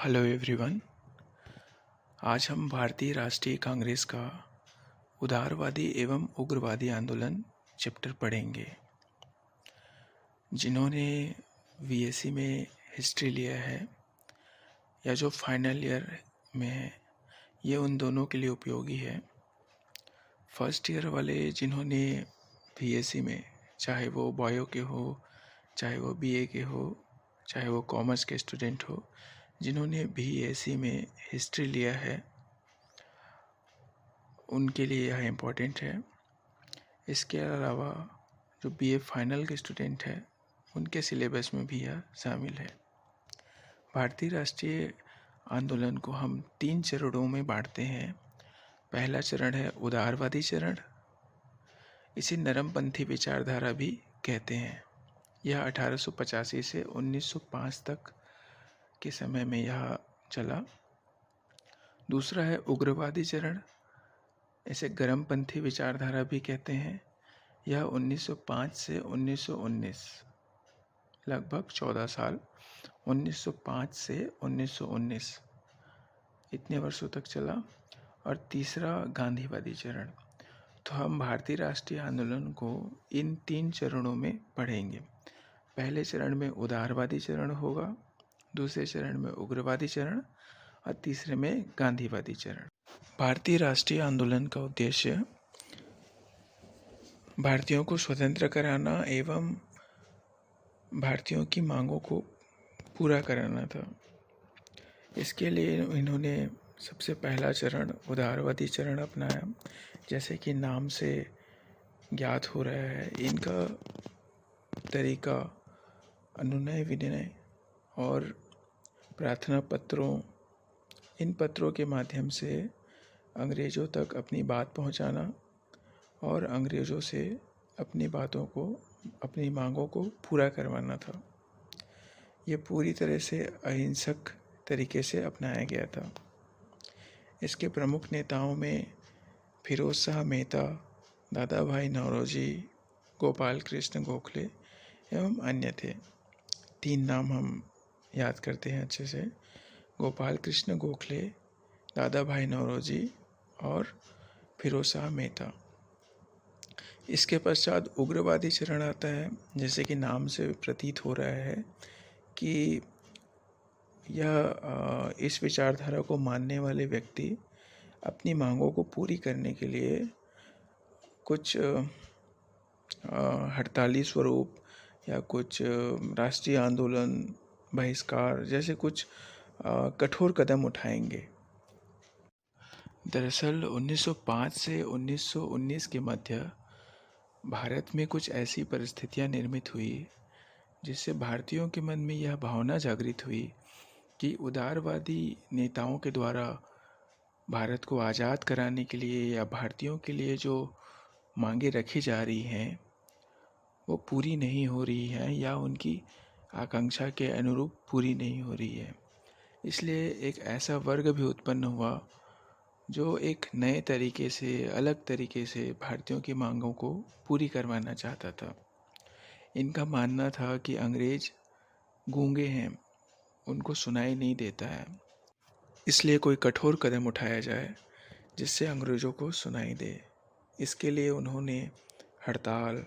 Hello everyone. आज हम भारतीय राष्ट्रीय कांग्रेस का उदारवादी एवं उग्रवादी आंदोलन चैप्टर पढ़ेंगे। जिन्होंने बीएससी में हिस्ट्री लिया है या जो फाइनल ईयर में है, ये उन दोनों के लिए उपयोगी है। फर्स्ट ईयर वाले जिन्होंने बीएससी में, चाहे वो बायो के हो, चाहे वो बीए के हो, चाहे वो कॉमर्स के स्टूडेंट हो, जिन्होंने बीएससी में हिस्ट्री लिया है, उनके लिए यह इम्पोर्टेंट है। इसके अलावा जो बीए फाइनल के स्टूडेंट हैं, उनके सिलेबस में भी यह शामिल है। भारतीय राष्ट्रीय आंदोलन को हम 3 चरणों में बांटते हैं। पहला चरण है उदारवादी चरण। इसे नरमपंथी विचारधारा भी कहते हैं। यह 1885 से 1905 तक के समय में यह चला। दूसरा है उग्रवादी चरण। इसे गर्मपंथी विचारधारा भी कहते हैं। यह 1905 से 1919, लगभग 14 साल, 1905 से 1919 इतने वर्षों तक चला। और तीसरा गांधीवादी चरण। तो हम भारतीय राष्ट्रीय आंदोलन को इन 3 चरणों में पढ़ेंगे। पहले चरण में उदारवादी चरण होगा, दूसरे चरण में उग्रवादी चरण और तीसरे में गांधीवादी चरण। भारतीय राष्ट्रीय आंदोलन का उद्देश्य भारतीयों को स्वतंत्र कराना एवं भारतीयों की मांगों को पूरा कराना था। इसके लिए इन्होंने सबसे पहला चरण उदारवादी चरण अपनाया। जैसे कि नाम से ज्ञात हो रहा है, इनका तरीका अनुनय विनय और प्रार्थना पत्रों, इन पत्रों के माध्यम से अंग्रेज़ों तक अपनी बात पहुंचाना और अंग्रेज़ों से अपनी बातों को, अपनी मांगों को पूरा करवाना था। ये पूरी तरह से अहिंसक तरीके से अपनाया गया था। इसके प्रमुख नेताओं में फिरोज शाह मेहता, दादा भाई नौरोजी, गोपाल कृष्ण गोखले एवं अन्य थे। 3 नाम हम याद करते हैं अच्छे से: गोपाल कृष्ण गोखले, दादा भाई नौरोजी और फिरोज शाह मेहता। इसके पश्चात उग्रवादी चरण आता है। जैसे कि नाम से प्रतीत हो रहा है कि यह इस विचारधारा को मानने वाले व्यक्ति अपनी मांगों को पूरी करने के लिए कुछ हड़ताली स्वरूप या कुछ राष्ट्रीय आंदोलन, बहिष्कार जैसे कुछ कठोर कदम उठाएंगे। दरअसल 1905 से 1919 के मध्य भारत में कुछ ऐसी परिस्थितियां निर्मित हुई जिससे भारतीयों के मन में यह भावना जागृत हुई कि उदारवादी नेताओं के द्वारा भारत को आज़ाद कराने के लिए या भारतीयों के लिए जो मांगे रखी जा रही हैं वो पूरी नहीं हो रही हैं या उनकी आकांक्षा के अनुरूप पूरी नहीं हो रही है। इसलिए एक ऐसा वर्ग भी उत्पन्न हुआ जो एक नए तरीके से, अलग तरीके से भारतीयों की मांगों को पूरी करवाना चाहता था। इनका मानना था कि अंग्रेज गूंगे हैं, उनको सुनाई नहीं देता है, इसलिए कोई कठोर कदम उठाया जाए जिससे अंग्रेज़ों को सुनाई दे। इसके लिए उन्होंने हड़ताल,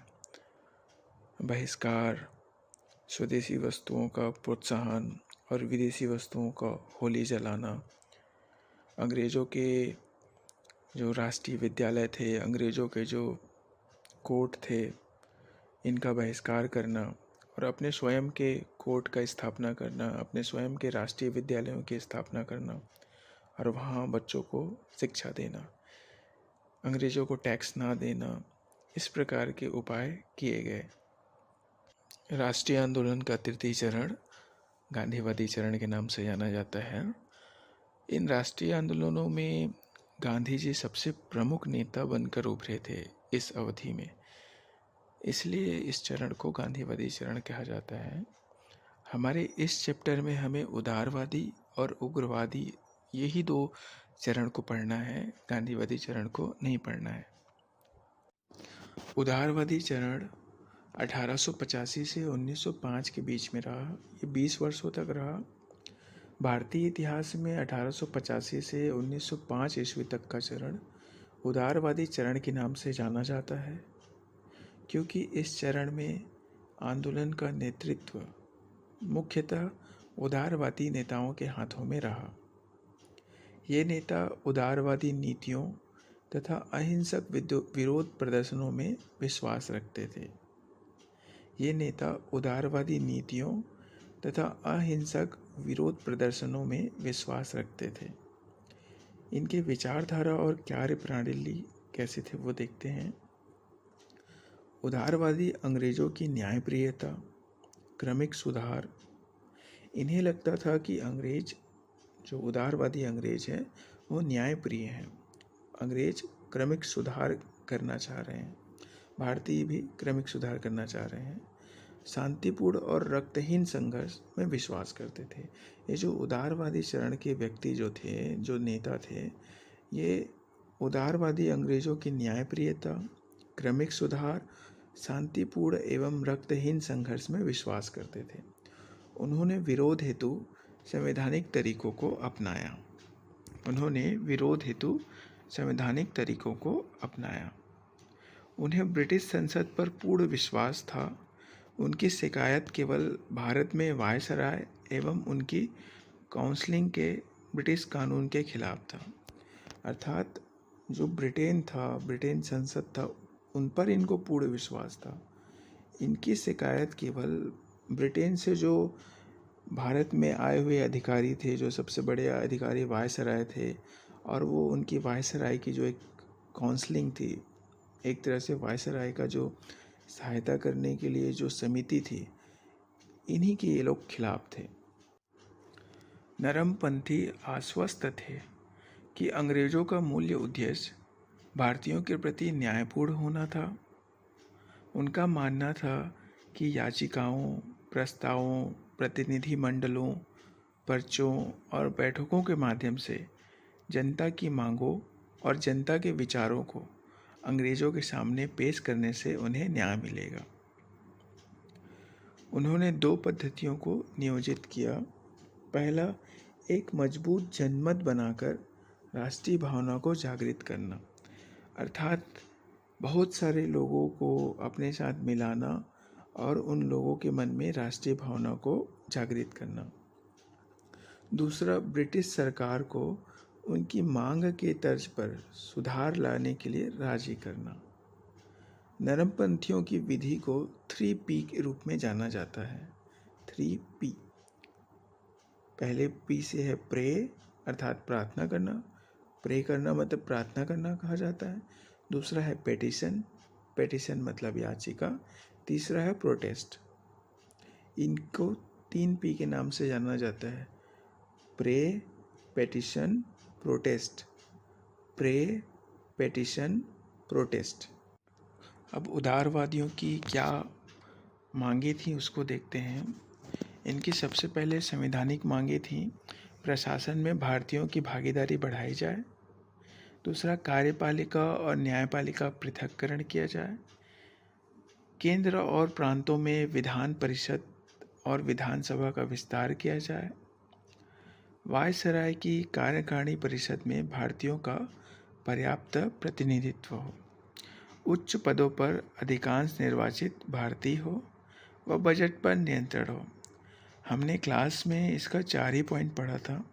बहिष्कार, स्वदेशी वस्तुओं का प्रोत्साहन और विदेशी वस्तुओं का होली जलाना, अंग्रेज़ों के जो राष्ट्रीय विद्यालय थे, अंग्रेज़ों के जो कोर्ट थे, इनका बहिष्कार करना और अपने स्वयं के कोर्ट का स्थापना करना, अपने स्वयं के राष्ट्रीय विद्यालयों की स्थापना करना और वहाँ बच्चों को शिक्षा देना, अंग्रेज़ों को टैक्स ना देना, इस प्रकार के उपाय किए गए। राष्ट्रीय आंदोलन का तृतीय चरण गांधीवादी चरण के नाम से जाना जाता है। इन राष्ट्रीय आंदोलनों में गांधी जी सबसे प्रमुख नेता बनकर उभरे थे इस अवधि में, इसलिए इस चरण को गांधीवादी चरण कहा जाता है। हमारे इस चैप्टर में हमें उदारवादी और उग्रवादी यही 2 चरण को पढ़ना है, गांधीवादी चरण को नहीं पढ़ना है। उदारवादी चरण 1885 से 1905 के बीच में रहा। ये 20 वर्षों तक रहा भारतीय इतिहास में 1885 से 1905 ईस्वी तक का चरण उदारवादी चरण के नाम से जाना जाता है, क्योंकि इस चरण में आंदोलन का नेतृत्व मुख्यतः उदारवादी नेताओं के हाथों में रहा। ये नेता उदारवादी नीतियों तथा अहिंसक विरोध प्रदर्शनों में विश्वास रखते थे। ये नेता उदारवादी नीतियों तथा अहिंसक विरोध प्रदर्शनों में विश्वास रखते थे। इनके विचारधारा और कार्य प्रणाली कैसे थे वो देखते हैं। उदारवादी अंग्रेजों की न्यायप्रियता, क्रमिक सुधार। इन्हें लगता था कि अंग्रेज, जो उदारवादी अंग्रेज हैं, वो न्यायप्रिय हैं। अंग्रेज क्रमिक सुधार करना चाह रहे हैं, भारतीय भी क्रमिक सुधार करना चाह रहे हैं। शांतिपूर्ण और रक्तहीन संघर्ष में विश्वास करते थे। ये जो उदारवादी चरण के व्यक्ति जो थे, जो नेता थे, ये उदारवादी अंग्रेजों की न्यायप्रियता, क्रमिक सुधार, शांतिपूर्ण एवं रक्तहीन संघर्ष में विश्वास करते थे। उन्होंने विरोध हेतु संवैधानिक तरीकों को अपनाया। उन्हें ब्रिटिश संसद पर पूर्ण विश्वास था। उनकी शिकायत केवल भारत में वायसराय एवं उनकी काउंसलिंग के ब्रिटिश कानून के खिलाफ था। अर्थात जो ब्रिटेन संसद था, उन पर इनको पूर्ण विश्वास था। इनकी शिकायत केवल ब्रिटेन से जो भारत में आए हुए अधिकारी थे, जो सबसे बड़े अधिकारी वायसराय थे, और वो उनकी वायसराय की जो एक काउंसलिंग थी, एक तरह से वायसराय का जो सहायता करने के लिए जो समिति थी, इन्हीं के ये लोग खिलाफ थे। नरमपंथी आश्वस्त थे कि अंग्रेजों का मूल्य उद्देश्य भारतीयों के प्रति न्यायपूर्ण होना था। उनका मानना था कि याचिकाओं, प्रस्तावों, प्रतिनिधि मंडलों, पर्चों और बैठकों के माध्यम से जनता की मांगों और जनता के विचारों को अंग्रेजों के सामने पेश करने से उन्हें न्याय मिलेगा। उन्होंने 2 पद्धतियों को नियोजित किया। पहला, एक मजबूत जनमत बनाकर राष्ट्रीय भावना को जागृत करना, अर्थात बहुत सारे लोगों को अपने साथ मिलाना और उन लोगों के मन में राष्ट्रीय भावना को जागृत करना। दूसरा, ब्रिटिश सरकार को उनकी मांग के तर्ज पर सुधार लाने के लिए राजी करना। नरमपंथियों की विधि को 3P के रूप में जाना जाता है। 3P। पहले P से है प्रे, अर्थात प्रार्थना करना। प्रे करना मतलब प्रार्थना करना कहा जाता है। दूसरा है पेटिशन, पेटिशन मतलब याचिका। तीसरा है प्रोटेस्ट। इनको 3P के नाम से जाना जाता है। Pray, petition, protest. Pray, petition, protest. अब उदारवादियों की क्या मांगे थी उसको देखते हैं। इनकी सबसे पहले संवैधानिक मांगे थी। प्रशासन में भारतीयों की भागीदारी बढ़ाई जाए। दूसरा, कार्यपालिका और न्यायपालिका पृथक्करण किया जाए। केंद्र और प्रांतों में विधान परिषद और विधानसभा का विस्तार किया जाए। वायसराय की कार्यकारिणी परिषद में भारतीयों का पर्याप्त प्रतिनिधित्व हो। उच्च पदों पर अधिकांश निर्वाचित भारतीय हो व बजट पर नियंत्रण हो। हमने क्लास में इसका 4 ही पॉइंट पढ़ा था।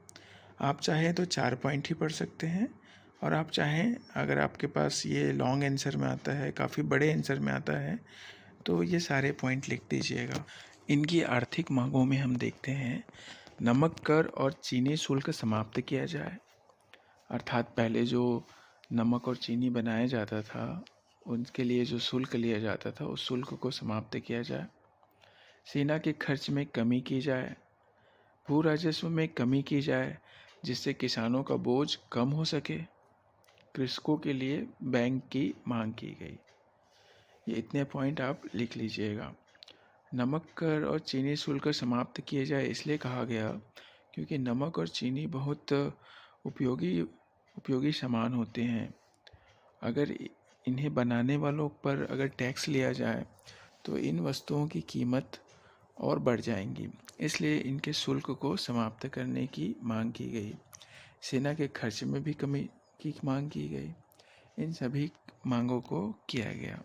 आप चाहें तो 4 पॉइंट ही पढ़ सकते हैं, और आप चाहें, अगर आपके पास ये लॉन्ग आंसर में आता है, काफ़ी बड़े आंसर में आता है, तो ये सारे पॉइंट लिख दीजिएगा। इनकी आर्थिक मांगों में हम देखते हैं, नमक कर और चीनी शुल्क समाप्त किया जाए। अर्थात पहले जो नमक और चीनी बनाया जाता था, उनके लिए जो शुल्क लिया जाता था, उस शुल्क को समाप्त किया जाए। सेना के खर्च में कमी की जाए। भू राजस्व में कमी की जाए, जिससे किसानों का बोझ कम हो सके। कृषकों के लिए बैंक की मांग की गई। ये इतने पॉइंट आप लिख लीजिएगा। नमक कर और चीनी शुल्क समाप्त किए जाए इसलिए कहा गया क्योंकि नमक और चीनी बहुत उपयोगी सामान होते हैं। अगर इन्हें बनाने वालों पर अगर टैक्स लिया जाए तो इन वस्तुओं की कीमत और बढ़ जाएंगी, इसलिए इनके शुल्क को समाप्त करने की मांग की गई। सेना के खर्च में भी कमी की मांग की गई। इन सभी मांगों को किया गया।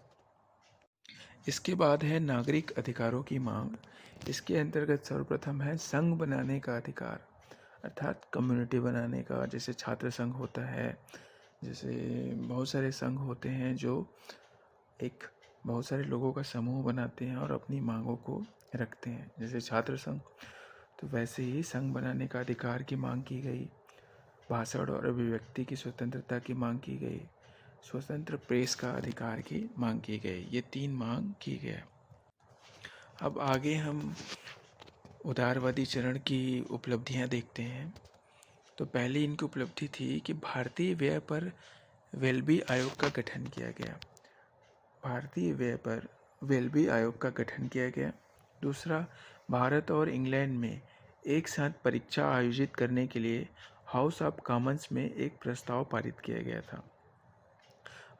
इसके बाद है नागरिक अधिकारों की मांग। इसके अंतर्गत सर्वप्रथम है संघ बनाने का अधिकार, अर्थात कम्युनिटी बनाने का। जैसे छात्र संघ होता है, जैसे बहुत सारे संघ होते हैं जो एक बहुत सारे लोगों का समूह बनाते हैं और अपनी मांगों को रखते हैं, जैसे छात्र संघ। तो वैसे ही संघ बनाने का अधिकार की मांग की गई। भाषण और अभिव्यक्ति की स्वतंत्रता की मांग की गई। स्वतंत्र प्रेस का अधिकार की मांग की गई। ये 3 मांग की गई। अब आगे हम उदारवादी चरण की उपलब्धियां देखते हैं। तो पहली इनकी उपलब्धि थी कि भारतीय व्यय पर वेल्बी आयोग का गठन किया गया। भारतीय व्यय पर वेल्बी आयोग का गठन किया गया। दूसरा, भारत और इंग्लैंड में एक साथ परीक्षा आयोजित करने के लिए हाउस ऑफ कॉमन्स में एक प्रस्ताव पारित किया गया था।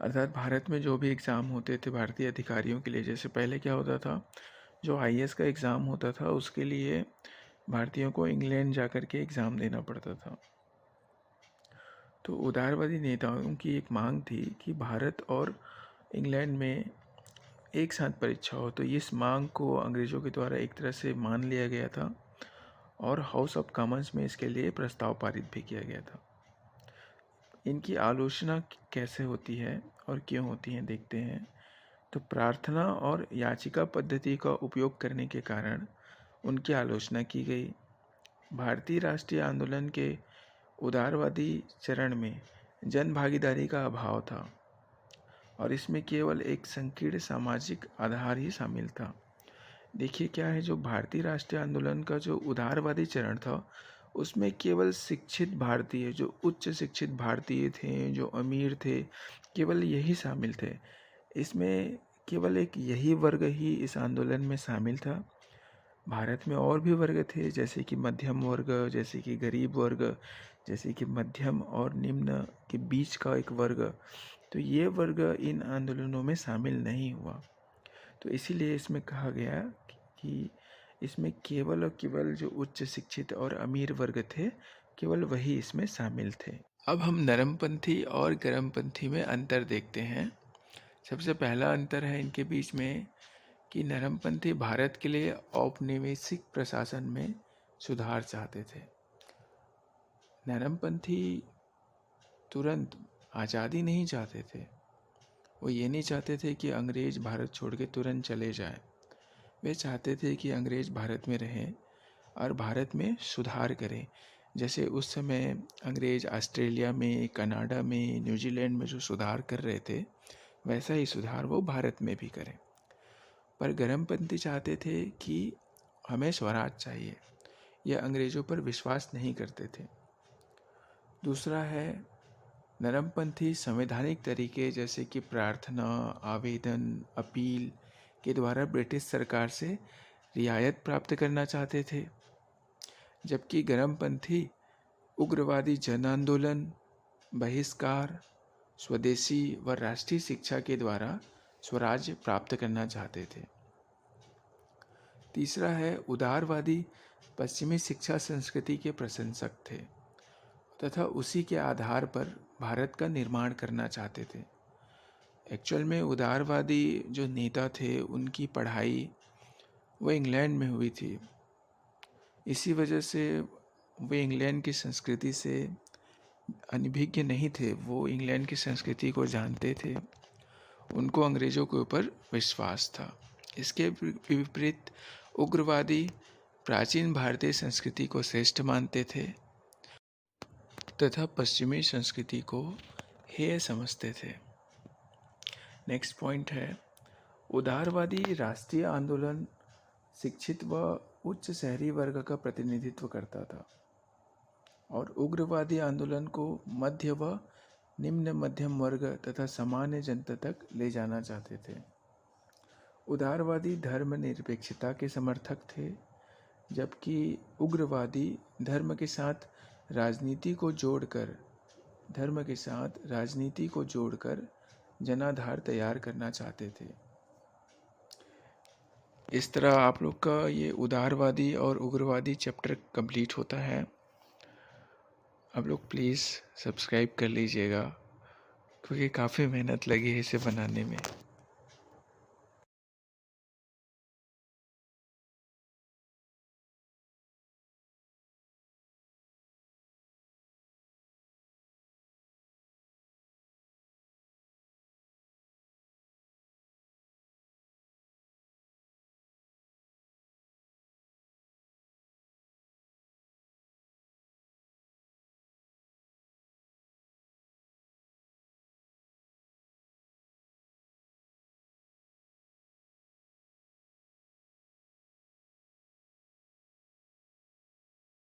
अर्थात भारत में जो भी एग्ज़ाम होते थे भारतीय अधिकारियों के लिए, जैसे पहले क्या होता था, जो आईएएस का एग्ज़ाम होता था उसके लिए भारतीयों को इंग्लैंड जाकर के एग्ज़ाम देना पड़ता था। तो उदारवादी नेताओं की एक मांग थी कि भारत और इंग्लैंड में एक साथ परीक्षा हो। तो इस मांग को अंग्रेज़ों के द्वारा एक तरह से मान लिया गया था और हाउस ऑफ कॉमन्स में इसके लिए प्रस्ताव पारित भी किया गया था। इनकी आलोचना कैसे होती है और क्यों होती है देखते हैं। तो प्रार्थना और याचिका पद्धति का उपयोग करने के कारण उनकी आलोचना की गई। भारतीय राष्ट्रीय आंदोलन के उदारवादी चरण में जन भागीदारी का अभाव था और इसमें केवल एक संकीर्ण सामाजिक आधार ही शामिल था। देखिए क्या है, जो भारतीय राष्ट्रीय आंदोलन का जो उदारवादी चरण था उसमें केवल शिक्षित भारतीय, जो उच्च शिक्षित भारतीय थे, जो अमीर थे, केवल यही शामिल थे। इसमें केवल एक यही वर्ग ही इस आंदोलन में शामिल था। भारत में और भी वर्ग थे, जैसे कि मध्यम वर्ग, जैसे कि गरीब वर्ग, जैसे कि मध्यम और निम्न के बीच का एक वर्ग। तो ये वर्ग इन आंदोलनों में शामिल नहीं हुआ। तो इसीलिए इसमें कहा गया कि इसमें केवल और केवल जो उच्च शिक्षित और अमीर वर्ग थे, केवल वही इसमें शामिल थे। अब हम नरमपंथी और गर्मपंथी में अंतर देखते हैं। सबसे पहला अंतर है इनके बीच में कि नरमपंथी भारत के लिए औपनिवेशिक प्रशासन में सुधार चाहते थे। नरमपंथी तुरंत आज़ादी नहीं चाहते थे। वो ये नहीं चाहते थे कि अंग्रेज़ भारत छोड़ के तुरंत चले जाएं। वे चाहते थे कि अंग्रेज़ भारत में रहें और भारत में सुधार करें। जैसे उस समय अंग्रेज़ ऑस्ट्रेलिया में, कनाडा में, न्यूजीलैंड में जो सुधार कर रहे थे, वैसा ही सुधार वो भारत में भी करें। पर गर्मपंथी चाहते थे कि हमें स्वराज चाहिए। यह अंग्रेज़ों पर विश्वास नहीं करते थे। दूसरा है, नरमपंथी संवैधानिक तरीके जैसे कि प्रार्थना, आवेदन, अपील के द्वारा ब्रिटिश सरकार से रियायत प्राप्त करना चाहते थे, जबकि गर्मपंथी उग्रवादी जन आंदोलन, बहिष्कार, स्वदेशी व राष्ट्रीय शिक्षा के द्वारा स्वराज्य प्राप्त करना चाहते थे। तीसरा है, उदारवादी पश्चिमी शिक्षा संस्कृति के प्रशंसक थे तथा उसी के आधार पर भारत का निर्माण करना चाहते थे। एक्चुअल में उदारवादी जो नेता थे उनकी पढ़ाई वो इंग्लैंड में हुई थी। इसी वजह से वे इंग्लैंड की संस्कृति से अनभिज्ञ नहीं थे। वो इंग्लैंड की संस्कृति को जानते थे। उनको अंग्रेज़ों के ऊपर विश्वास था। इसके विपरीत उग्रवादी प्राचीन भारतीय संस्कृति को श्रेष्ठ मानते थे तथा पश्चिमी संस्कृति को हेय समझते थे। नेक्स्ट पॉइंट है, उदारवादी राष्ट्रीय आंदोलन शिक्षित व उच्च शहरी वर्ग का प्रतिनिधित्व करता था और उग्रवादी आंदोलन को मध्य व निम्न मध्यम वर्ग तथा सामान्य जनता तक ले जाना चाहते थे। उदारवादी धर्मनिरपेक्षता के समर्थक थे, जबकि उग्रवादी धर्म के साथ राजनीति को जोड़कर जनाधार तैयार करना चाहते थे। इस तरह आप लोग का ये उदारवादी और उग्रवादी चैप्टर कंप्लीट होता है। आप लोग प्लीज़ सब्सक्राइब कर लीजिएगा, क्योंकि काफ़ी मेहनत लगी है इसे बनाने में।